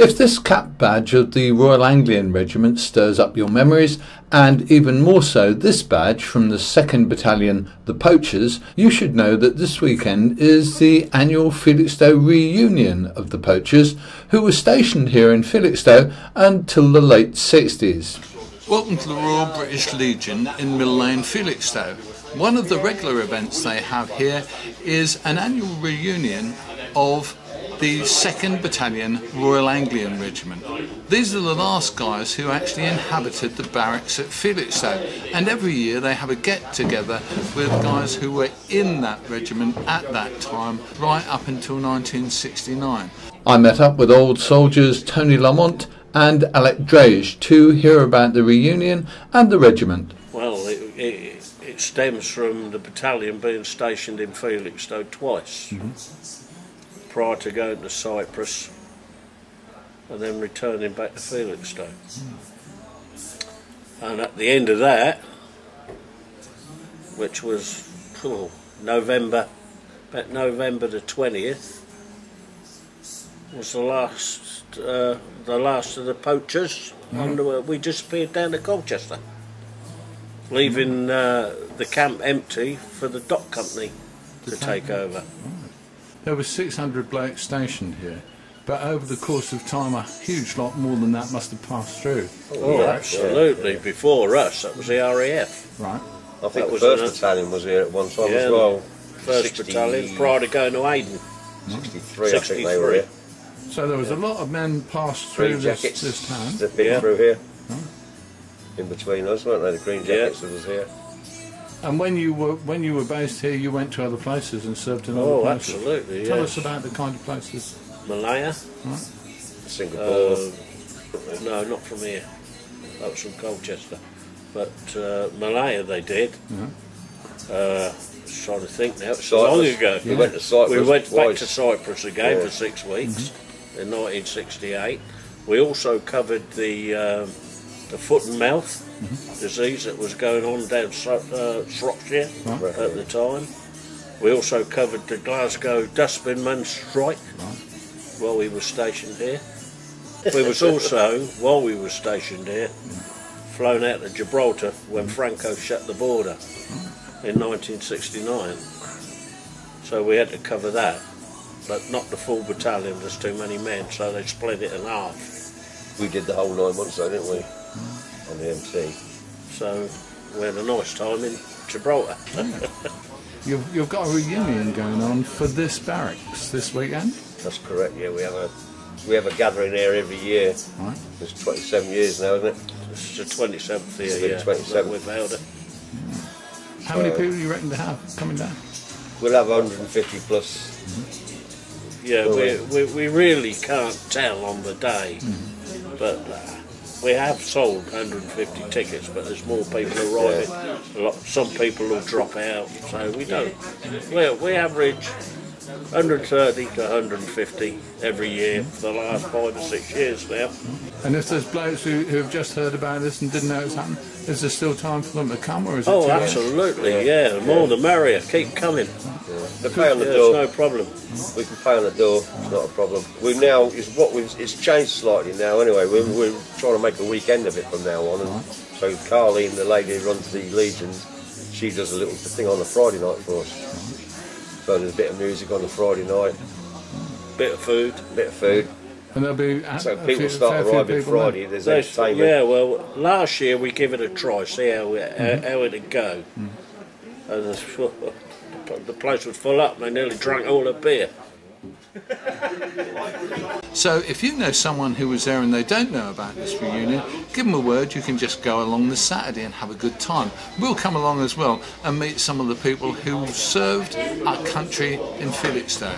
If this cap badge of the Royal Anglian Regiment stirs up your memories, and even more so this badge from the 2nd Battalion, the Poachers, you should know that this weekend is the annual Felixstowe reunion of the Poachers, who were stationed here in Felixstowe until the late 60s. Welcome to the Royal British Legion in Mill Lane, Felixstowe. One of the regular events they have here is an annual reunion of the 2nd Battalion Royal Anglian Regiment. These are the last guys who actually inhabited the barracks at Felixstowe, and every year they have a get-together with guys who were in that regiment at that time, right up until 1969. I met up with old soldiers Tony Lamont and Alec Drage to hear about the reunion and the regiment. Well, it stems from the battalion being stationed in Felixstowe twice. Prior to going to Cyprus and then returning back to Felixstowe. And at the end of that, which was November the 20th, was the last of the Poachers. And we disappeared down to Colchester, leaving the camp empty for the dock company to take over. There were 600 blokes stationed here, but over the course of time a huge lot more than that must have passed through. Oh, absolutely. Yeah. Before us, that was the RAF. Right. I think the 1st Battalion was here at one time as well. 1st Battalion, prior to going to Aden. 63, I think they were here. So there was a lot of men passed through this town. They've been through here. In between us, weren't they? The Green Jackets that was here. And when you were based here, you went to other places and served in other places. Absolutely. Tell us about the kind of places. Malaya. Right. Singapore. No, not from here. That was from Colchester. But Malaya they did. Just trying to think now. It's so long ago. We went to Cyprus. We went back to Cyprus again for 6 weeks in 1968. We also covered the foot and mouth disease that was going on down Shropshire at the time. We also covered the Glasgow dustbinman strike while we were stationed here. We was also, while we were stationed here, flown out to Gibraltar when Franco shut the border in 1969. So we had to cover that, but not the full battalion, there's too many men, so they split it in half. We did the whole 9 months though, didn't we? On the MT. So we had a nice time in Gibraltar. You've got a reunion going on for this barracks this weekend? That's correct, yeah. We have a gathering here every year. Right. It's 27 years now, isn't it? This is the 27th year, 27th. We've held it. How many people do you reckon to have coming down? We'll have 150 plus. Yeah, we really can't tell on the day, but we have sold 150 tickets, but there's more people arriving. Some people will drop out, so we don't. We average 130 to 150 every year for the last 5 or 6 years now. And if there's blokes who have just heard about this and didn't know it's happening, is there still time for them to come, or is it too absolutely, the more the merrier. Keep coming. They pay on the door. It's no problem. We can pay on the door. It's not a problem. It's changed slightly now. Anyway, we're trying to make a weekend of it from now on. And so Carleen, the lady who runs the Legion, she does a little thing on a Friday night for us. So there's a bit of music on the Friday night. Bit of food. And there'll be so people start arriving Friday. There's entertainment. Yeah, well, last year we give it a try, see how it'd go. And the place was full up. They nearly drank all the beer. So if you know someone who was there and they don't know about this reunion, give them a word. You can just go along this Saturday and have a good time. We'll come along as well and meet some of the people who served our country in Felixstowe.